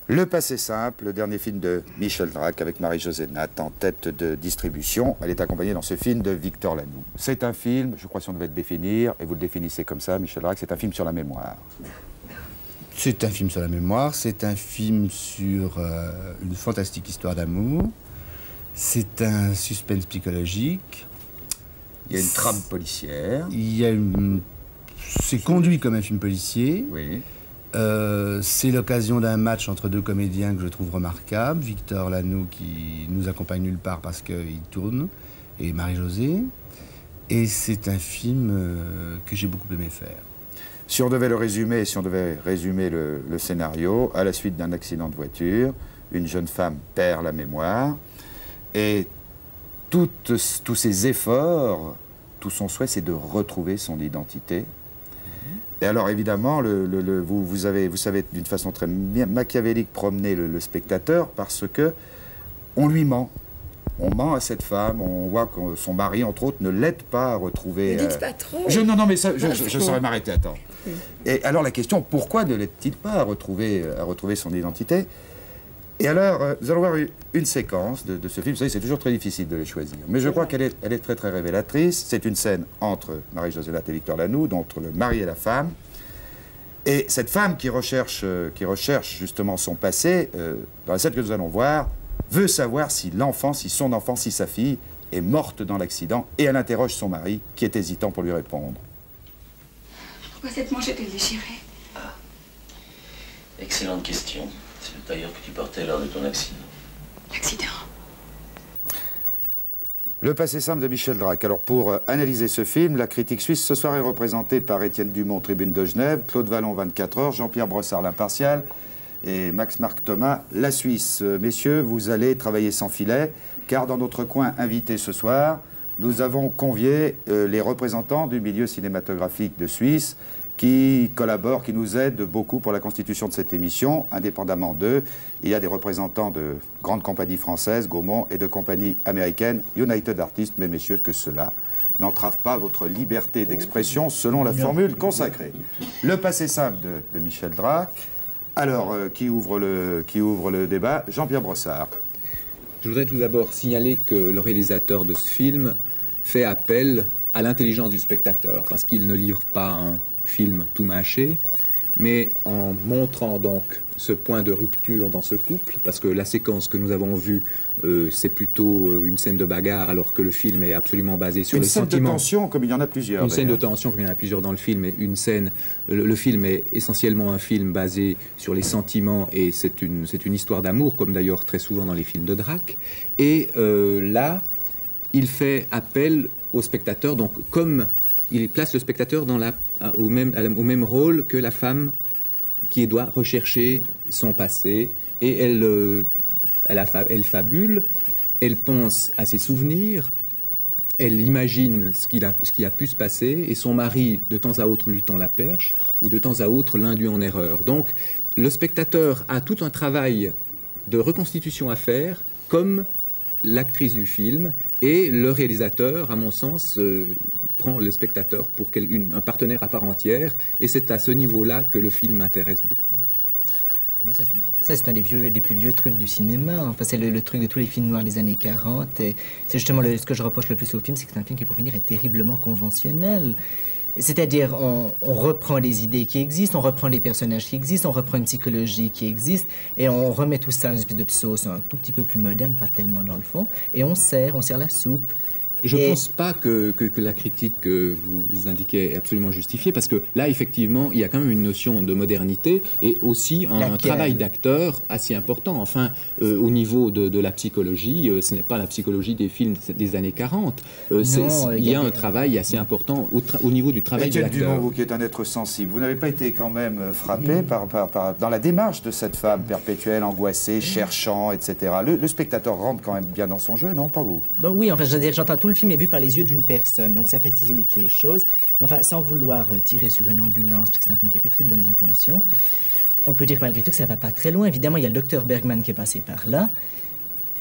Le passé simple, le dernier film de Michel Drac avec Marie-José Nat en tête de distribution. Elle est accompagnée dans ce film de Victor Lanoux. C'est un film, je crois si on devait le définir, et vous le définissez comme ça, Michel Drac, c'est un film sur la mémoire. C'est un film sur la mémoire, c'est un film sur une fantastique histoire d'amour. C'est un suspense psychologique. Il y a une trame policière. C'est conduit comme un film policier. Oui. C'est l'occasion d'un match entre deux comédiens que je trouve remarquable. Victor Lanoux qui nous accompagne nulle part parce qu'il tourne, et Marie-Josée. Et c'est un film que j'ai beaucoup aimé faire. Si on devait le résumer, si on devait résumer le scénario, à la suite d'un accident de voiture, une jeune femme perd la mémoire et tous ses efforts, tout son souhait, c'est de retrouver son identité. Et alors évidemment, vous savez d'une façon très machiavélique promener le spectateur parce que on lui ment. On ment à cette femme, on voit que son mari, entre autres, ne l'aide pas à retrouver... Ne dites pas trop. Non, mais ça, je saurais m'arrêter, attends. Et alors la question, pourquoi ne l'aide-t-il pas à retrouver son identité? Et alors, nous allons voir une séquence de ce film. Vous savez, c'est toujours très difficile de les choisir. Mais je crois qu'elle est très, très révélatrice. C'est une scène entre Marie-José Nat et Victor Lanoux, entre le mari et la femme. Et cette femme qui recherche justement son passé, dans la scène que nous allons voir, veut savoir si son enfant, si sa fille est morte dans l'accident. Et elle interroge son mari, qui est hésitant pour lui répondre. Pourquoi cette manche est-elle déchirée? Excellente question. C'est le tailleur que tu portais lors de ton accident. L'accident? Le passé simple de Michel Drac. Alors pour analyser ce film, la critique suisse ce soir est représentée par Étienne Dumont, Tribune de Genève, Claude Vallon, 24 heures, Jean-Pierre Brossard, L'Impartial, et Max-Marc Thomas, La Suisse. Messieurs, vous allez travailler sans filet, car dans notre coin invité ce soir, nous avons convié les représentants du milieu cinématographique de Suisse qui collaborent, qui nous aident beaucoup pour la constitution de cette émission. Indépendamment d'eux, il y a des représentants de grandes compagnies françaises, Gaumont, et de compagnies américaines, United Artists, mais messieurs, que cela n'entrave pas votre liberté d'expression selon la formule consacrée. Le passé simple de Michel Drac. Alors, qui ouvre le débat? Jean-Pierre Brossard. Je voudrais tout d'abord signaler que le réalisateur de ce film fait appel à l'intelligence du spectateur, parce qu'il ne livre pas un film tout mâché, mais en montrant donc ce point de rupture dans ce couple, parce que la séquence que nous avons vue, c'est plutôt une scène de bagarre, alors que le film est absolument basé sur les sentiments. Une scène de tension, comme il y en a plusieurs. Une scène de tension, comme il y en a plusieurs dans le film, et une scène... Le film est essentiellement un film basé sur les sentiments, et c'est une histoire d'amour, comme d'ailleurs très souvent dans les films de Drac. Et là, il fait appel au spectateur, donc comme il place le spectateur au même rôle que la femme qui doit rechercher son passé, et elle fabule, elle pense à ses souvenirs, elle imagine ce qui a pu se passer, et son mari, de temps à autre, lui tend la perche, ou de temps à autre, l'induit en erreur. Donc, le spectateur a tout un travail de reconstitution à faire, comme l'actrice du film, et le réalisateur, à mon sens, prend le spectateur pour un partenaire à part entière, et c'est à ce niveau-là que le film m'intéresse beaucoup. Mais ça, c'est un des plus vieux trucs du cinéma. Enfin, c'est le truc de tous les films noirs des années 40. Et c'est justement ce que je reproche le plus au film, c'est que c'est un film qui, pour finir, est terriblement conventionnel. C'est-à-dire, on reprend les idées qui existent, on reprend les personnages qui existent, on reprend une psychologie qui existe, et on remet tout ça dans une espèce de sauce un tout petit peu plus moderne, pas tellement dans le fond, et on sert la soupe. Je ne pense pas que la critique que vous indiquez est absolument justifiée, parce que là, effectivement, il y a quand même une notion de modernité et aussi un travail d'acteur assez important. Enfin, au niveau de la psychologie, ce n'est pas la psychologie des films des années 40. Il y a un travail assez important au niveau du travail de l'acteur. Dumont, vous qui êtes un être sensible, vous n'avez pas été quand même frappé dans la démarche de cette femme perpétuelle, angoissée, cherchant, etc. Le spectateur rentre quand même bien dans son jeu, non? Pas vous? Ben oui, enfin, j'entends tout le film est vu par les yeux d'une personne, donc ça facilite les choses. Mais enfin, sans vouloir tirer sur une ambulance, parce que c'est un film qui est pétri de bonnes intentions, on peut dire malgré tout que ça va pas très loin. Évidemment, il y a le docteur Bergman qui est passé par là,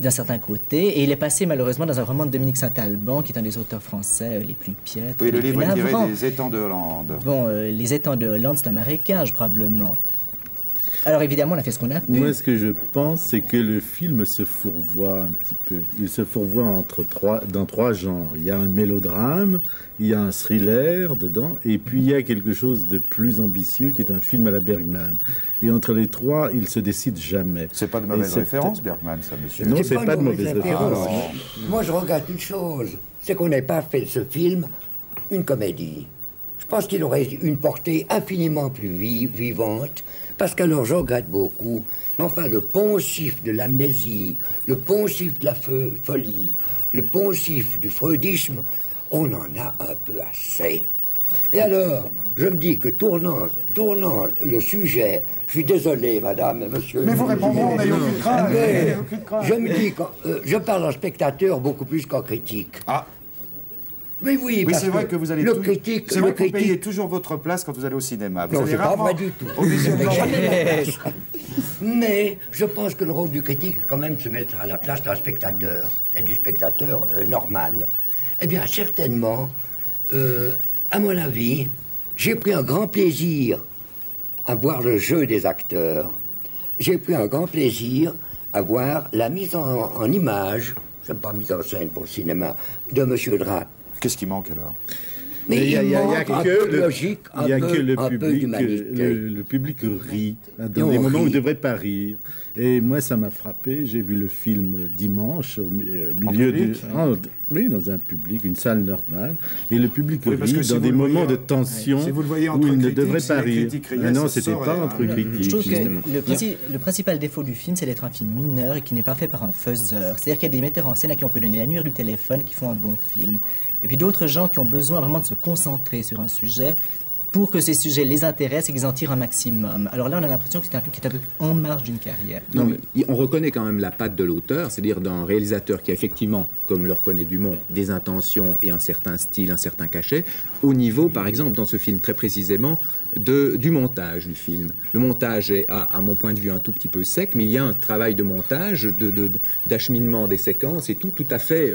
d'un certain côté, et il est passé malheureusement dans un roman de Dominique Saint-Alban, qui est un des auteurs français les plus piètres. Oui, le livre est tiré des Étangs de Hollande. Bon, les Étangs de Hollande, c'est un marécage, probablement. Alors évidemment, on a fait ce qu'on a pu. Moi, ce que je pense, c'est que le film se fourvoie un petit peu. Il se fourvoie dans trois genres. Il y a un mélodrame, il y a un thriller dedans, et puis il y a quelque chose de plus ambitieux qui est un film à la Bergman. Et entre les trois, il se décide jamais. C'est pas de mauvaise référence, Bergman, ça, monsieur. Non, c'est pas de mauvaise référence. Moi, je regrette une chose, c'est qu'on n'ait pas fait de ce film une comédie. Je pense qu'il aurait une portée infiniment plus vivante, parce qu'alors je regrette beaucoup. Mais enfin, le poncif de l'amnésie, le poncif de la folie, le poncif du freudisme, on en a un peu assez. Et alors, je me dis que tournant le sujet, je suis désolé, madame, monsieur... Mais vous répondrez, on n'a eu aucune crainte. Je me dis que je parle en spectateur beaucoup plus qu'en critique. Ah. Mais oui, Oui, c'est vrai que vous allez le critique, c'est vrai que vous payez toujours votre place quand vous allez au cinéma. Vous non, allez c'est pas vrai du tout. Mais je pense que le rôle du critique est quand même de se mettre à la place d'un spectateur, et du spectateur normal. Eh bien, certainement, à mon avis, j'ai pris un grand plaisir à voir le jeu des acteurs. J'ai pris un grand plaisir à voir la mise en image, j'aime pas mise en scène pour le cinéma, de M. Drac. Qu'est-ce qui manque alors? Mais il y a que logique, il y a que le peu public, d'humanité. le public rit dans des moments où il ne devrait pas rire. Et moi, ça m'a frappé. J'ai vu le film dimanche au milieu de, oui, dans un public, une salle normale, et le public rit dans des moments de tension si vous le voyez où entre il ne critiques, devrait si pas les rire. critiques riaient, Ah non, ça c'était saurait, pas hein. entre critiques. Je trouve justement. que le principal défaut du film, c'est d'être un film mineur et qui n'est pas fait par un faiseur. C'est-à-dire qu'il y a des metteurs en scène à qui on peut donner la lumière du téléphone qui font un bon film. Et puis d'autres gens qui ont besoin vraiment de se concentrer sur un sujet pour que ces sujets les intéressent et qu'ils en tirent un maximum. Alors là, on a l'impression que c'est un film qui est un peu en marge d'une carrière. Non, mais on reconnaît quand même la patte de l'auteur, c'est-à-dire d'un réalisateur qui a effectivement, comme le reconnaît Dumont, des intentions et un certain style, un certain cachet, au niveau, par exemple, dans ce film très précisément, du montage du film. Le montage est, à mon point de vue, un tout petit peu sec, mais il y a un travail de montage, d'acheminement des séquences et tout à fait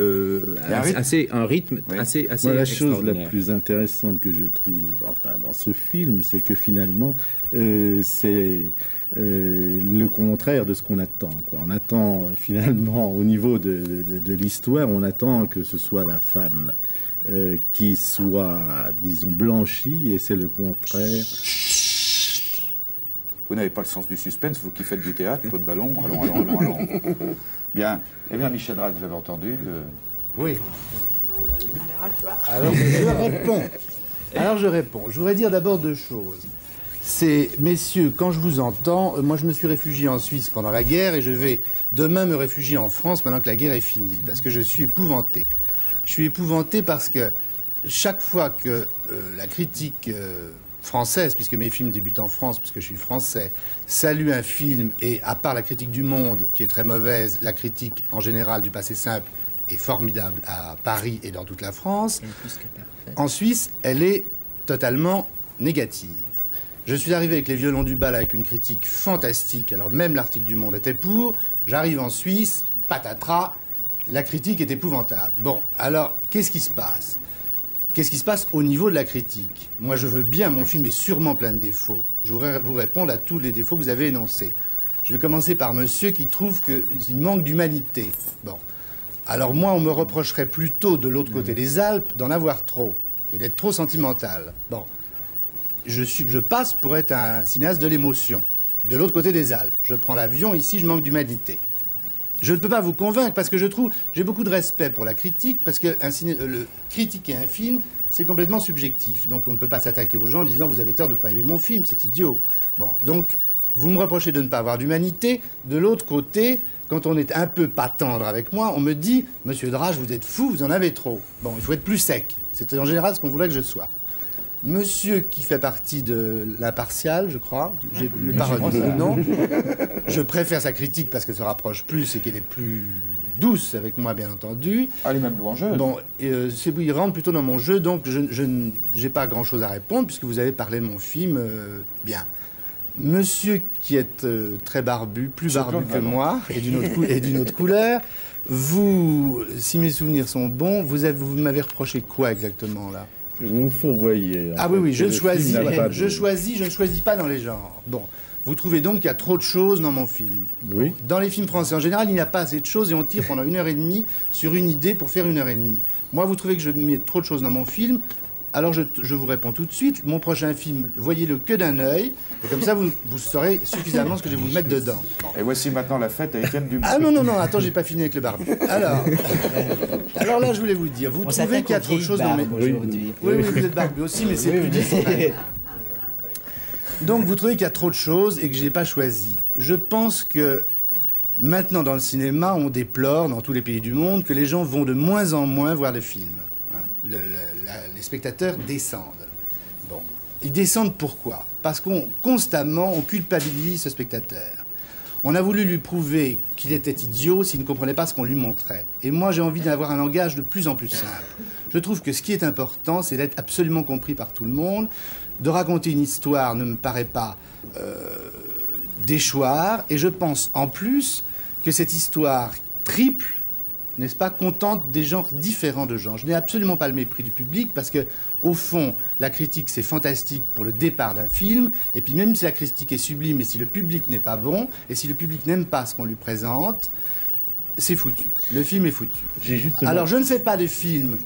un rythme Oui. assez Moi, la chose la extraordinaire. plus intéressante que je trouve, enfin, dans ce film, c'est que finalement, c'est le contraire de ce qu'on attend, quoi. On attend finalement, au niveau de l'histoire, on attend que ce soit la femme qui soit, disons, blanchie, et c'est le contraire. Vous n'avez pas le sens du suspense, vous qui faites du théâtre, Claude Ballon. Allons. Bien. Eh bien, Michel Drac, vous avez entendu Oui. Alors à toi. Alors je réponds. Je voudrais dire d'abord deux choses. C'est, messieurs, quand je vous entends, moi je me suis réfugié en Suisse pendant la guerre et je vais demain me réfugier en France maintenant que la guerre est finie, parce que je suis épouvanté. Je suis épouvanté parce que chaque fois que la critique française, puisque mes films débutent en France, puisque je suis français, salue un film, et à part la critique du Monde, qui est très mauvaise, la critique en général du Passé simple est formidable à Paris et dans toute la France. Elle est plus que parfaite. En Suisse, elle est totalement négative. Je suis arrivé avec Les Violons du Bal avec une critique fantastique, alors même l'article du Monde était pour. J'arrive en Suisse, patatras, la critique est épouvantable. Bon, alors, qu'est-ce qui se passe? Qu'est-ce qui se passe au niveau de la critique? Moi, je veux bien, mon film est sûrement plein de défauts. Je voudrais vous répondre à tous les défauts que vous avez énoncés. Je vais commencer par monsieur qui trouve qu'il manque d'humanité. Bon. Alors moi, on me reprocherait plutôt, de l'autre côté des Alpes, d'en avoir trop, et d'être trop sentimental. Bon. Je passe pour être un cinéaste de l'émotion. De l'autre côté des Alpes. Je prends l'avion, ici, je manque d'humanité. Je ne peux pas vous convaincre, parce que je trouve... J'ai beaucoup de respect pour la critique, parce que critiquer un film, c'est complètement subjectif. Donc on ne peut pas s'attaquer aux gens en disant « Vous avez tort de ne pas aimer mon film, c'est idiot ». Bon, donc, vous me reprochez de ne pas avoir d'humanité. De l'autre côté, quand on est un peu pas tendre avec moi, on me dit « Monsieur Drage, vous êtes fou, vous en avez trop ». Bon, il faut être plus sec. C'est en général ce qu'on voudrait que je sois. Monsieur qui fait partie de l'Impartial, je crois, j'ai pas retenu le nom, je préfère sa critique parce qu'elle se rapproche plus et qu'elle est plus douce avec moi, bien entendu. Elle est même louangeuse. Bon, il rentre plutôt dans mon jeu, donc je n'ai pas grand-chose à répondre puisque vous avez parlé de mon film, bien. Monsieur qui est très barbu, plus barbu que moi, et d'une autre couleur, vous, si mes souvenirs sont bons, vous m'avez reproché quoi exactement, là? Vous fourvoyez. Ah oui, fait, je le film choisis, n'a pas de- je ne choisis pas dans les genres. Bon, vous trouvez donc qu'il y a trop de choses dans mon film. Oui. Dans les films français, en général, il n'y a pas assez de choses et on tire pendant 1h30 sur une idée pour faire 1h30. Moi, vous trouvez que je mets trop de choses dans mon film, alors je vous réponds tout de suite. Mon prochain film, voyez-le que d'un œil, et comme ça, vous saurez suffisamment ce que je vais vous mettre dedans. Bon. Et voici maintenant la fête à Étienne Dumont. Ah non, attends, j'ai pas fini avec le barbu. Alors là, je voulais vous dire, vous On trouvez s'attaque qu'il y a aux trop de vieilles choses dans mes... barbes aujourd'hui. Oui, vous êtes barbu aussi, mais c'est plus discret. Donc, vous trouvez qu'il y a trop de choses et que je n'ai pas choisi. Je pense que maintenant, dans le cinéma, on déplore, dans tous les pays du monde, que les gens vont de moins en moins voir des films. Hein. Les spectateurs descendent. Bon. Ils descendent pourquoi? Parce qu'on culpabilise ce spectateur. On a voulu lui prouver qu'il était idiot s'il ne comprenait pas ce qu'on lui montrait. Et moi, j'ai envie d'avoir un langage de plus en plus simple. Je trouve que ce qui est important, c'est d'être absolument compris par tout le monde. De raconter une histoire ne me paraît pas déchoir. Et je pense en plus que cette histoire triple, n'est-ce pas, contente des genres différents de gens. Je n'ai absolument pas le mépris du public parce que, au fond, la critique, c'est fantastique pour le départ d'un film. Et puis même si la critique est sublime et si le public n'est pas bon, et si le public n'aime pas ce qu'on lui présente, c'est foutu. Le film est foutu. Alors, je ne fais pas de films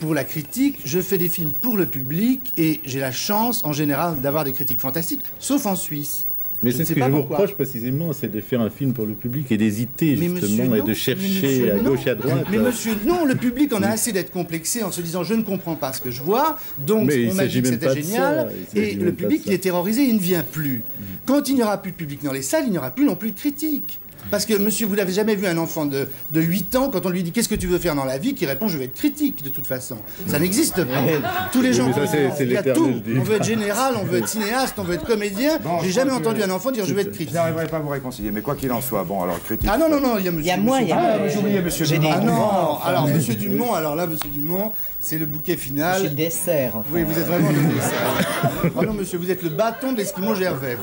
pour la critique, je fais des films pour le public et j'ai la chance, en général, d'avoir des critiques fantastiques, sauf en Suisse. Mais c'est ce que je vous reproche précisément, c'est de faire un film pour le public et d'hésiter justement et de chercher à gauche et à droite. Mais monsieur, non, le public en a assez d'être complexé en se disant je ne comprends pas ce que je vois, donc on m'a dit que c'était génial, et le public il est terrorisé, il ne vient plus. Quand il n'y aura plus de public dans les salles, il n'y aura plus non plus de critique. Parce que, monsieur, vous n'avez jamais vu un enfant de 8 ans, quand on lui dit « Qu'est-ce que tu veux faire dans la vie ?» qui répond « Je vais être critique, de toute façon. » Ça n'existe pas. Tous les gens, il y a tout. On veut être général, on veut être cinéaste, on veut être comédien. Bon, j'ai jamais entendu un enfant dire « Je vais être critique. » Je n'arriverai pas à vous réconcilier, mais quoi qu'il en soit, bon, alors critique... Ah non, il y a monsieur... Il y a moi, j'ai oublié monsieur Dumont. Ah non, alors monsieur Dumont, monsieur Dumont, c'est le bouquet final. C'est le dessert, enfin. Oui, vous êtes vraiment le dessert. Oh non, monsieur, vous êtes le bâton de l'Esquimau Gervais.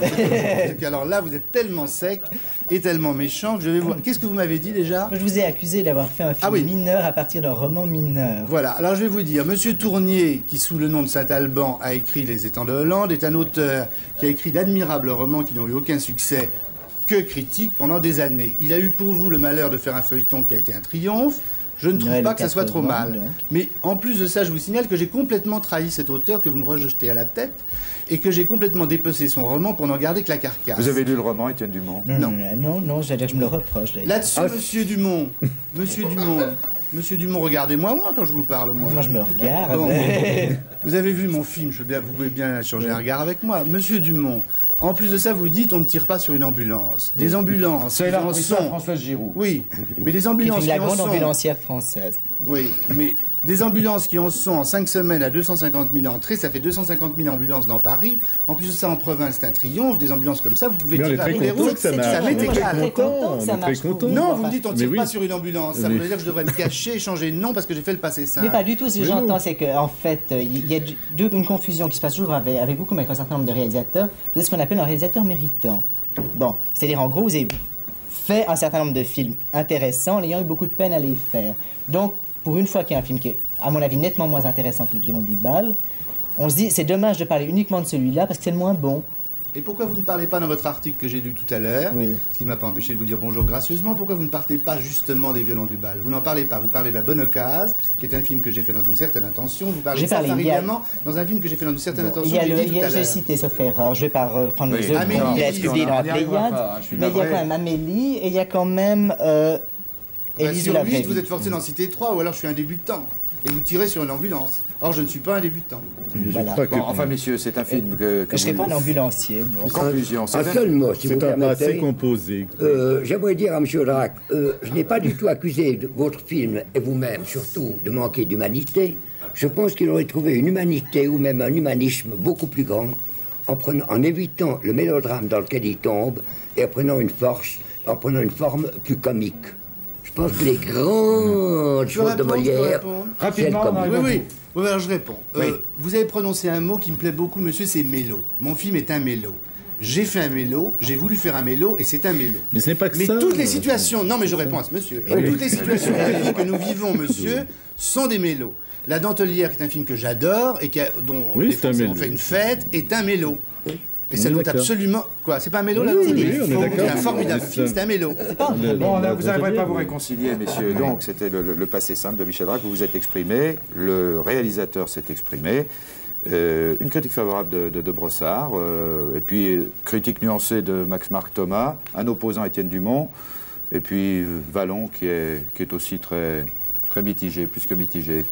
Alors là, vous êtes tellement sec et tellement méchant que je vais vous... Qu'est-ce que vous m'avez dit déjà? Je vous ai accusé d'avoir fait un film mineur à partir d'un roman mineur. Voilà, alors je vais vous dire, monsieur Tournier, qui sous le nom de Saint-Alban a écrit Les Étangs de Hollande, est un auteur qui a écrit d'admirables romans qui n'ont eu aucun succès que critique pendant des années. Il a eu pour vous le malheur de faire un feuilleton qui a été un triomphe. Je ne trouve pas que ça soit trop mal. Donc. Mais en plus de ça, je vous signale que j'ai complètement trahi cet auteur que vous me rejetez à la tête et que j'ai complètement dépecé son roman pour n'en garder que la carcasse. Vous avez lu le roman, Étienne Dumont? Non, j'allais dire que je me le reproche. Là-dessus, Monsieur Dumont, regardez-moi quand je vous parle. Moi, je me regarde. Bon, vous avez vu mon film, vous pouvez bien changer un regard avec moi. Monsieur Dumont, en plus de ça, vous dites on ne tire pas sur une ambulance. Des ambulances. C'est la Françoise Giroud. Oui, mais des ambulances qui en sont... la grande ambulancière française. Oui, mais des ambulances qui en sont en 5 semaines à 250 000 entrées, ça fait 250 000 ambulances dans Paris. En plus de ça, en province, c'est un triomphe. Des ambulances comme ça, vous pouvez tirer à tous les routes. Ça m'est égal. Non, vous me dites on ne tire pas sur une ambulance. Ça veut dire que je devrais me cacher et changer de nom parce que j'ai fait le passé simple. Mais pas du tout. Ce que j'entends, c'est qu'en fait, il y a une confusion qui se passe toujours avec vous, comme avec un certain nombre de réalisateurs. Vous êtes ce qu'on appelle un réalisateur méritant. Bon, c'est-à-dire en gros, vous avez fait un certain nombre de films intéressants en ayant eu beaucoup de peine à les faire. Donc, pour une fois qu'il y a un film qui est, à mon avis, nettement moins intéressant que Le Guillaume du Bal, on se dit c'est dommage de parler uniquement de celui-là parce que c'est le moins bon. Et pourquoi vous ne parlez pas dans votre article que j'ai lu tout à l'heure, ce qui ne m'a pas empêché de vous dire bonjour gracieusement, pourquoi vous ne parlez pas justement des Violons du Bal? Vous n'en parlez pas, vous parlez de La Bonne Occasion, qui est un film que j'ai fait dans une certaine intention, vous parlez de Safari Diamant, dans un film que j'ai fait dans une certaine intention, j'ai cité sauf erreur, je vais pas reprendre les autres, il y a SQD dans la Pléiade, mais il y a quand même Amélie, et il y a quand même Élise de la Vraie Vie. Vous êtes forcé d'en citer 3, ou alors je suis un débutant. Et vous tirez sur une ambulance. Or, je ne suis pas un débutant. Voilà. Enfin, messieurs, c'est un film que je ne serais pas un ambulancier. Bon. Conclusion. Un seul mot, si vous permettez. C'est assez composé. J'aimerais dire à M. Drac, je n'ai pas du tout accusé votre film, et vous-même surtout, de manquer d'humanité. Je pense qu'il aurait trouvé une humanité, ou même un humanisme beaucoup plus grand, en évitant le mélodrame dans lequel il tombe, et en prenant une forme plus comique. Je pense que les grandes choses de Molière... Rapidement, oui, alors je réponds. Vous avez prononcé un mot qui me plaît beaucoup, monsieur, c'est mélo. Mon film est un mélo. j'ai fait un mélo, j'ai voulu faire un mélo, et c'est un mélo. Mais ce n'est pas que Mais ça. toutes les situations, non mais je réponds à ce monsieur, et toutes les situations de vie que nous vivons, monsieur, sont des mélos. La Dentelière, qui est un film que j'adore, et dont Oui, les c'est un Français ont mélo. fait une fête, est un mélo. Et On ça est doit d'accord. absolument... Quoi, c'est pas un mélo, là Oui, c'est oui, des- on est d'accord. C'est un formidable C'est film, ça. c'est un mélo. Bon, là, vous n'arriverez pas à vous réconcilier, messieurs. Donc, c'était le passé simple de Michel Drac. Vous vous êtes exprimé, le réalisateur s'est exprimé. Une critique favorable de Brossard, et puis critique nuancée de Max-Marc Thomas, un opposant Étienne Dumont, et puis Vallon qui est aussi très mitigé, plus que mitigé.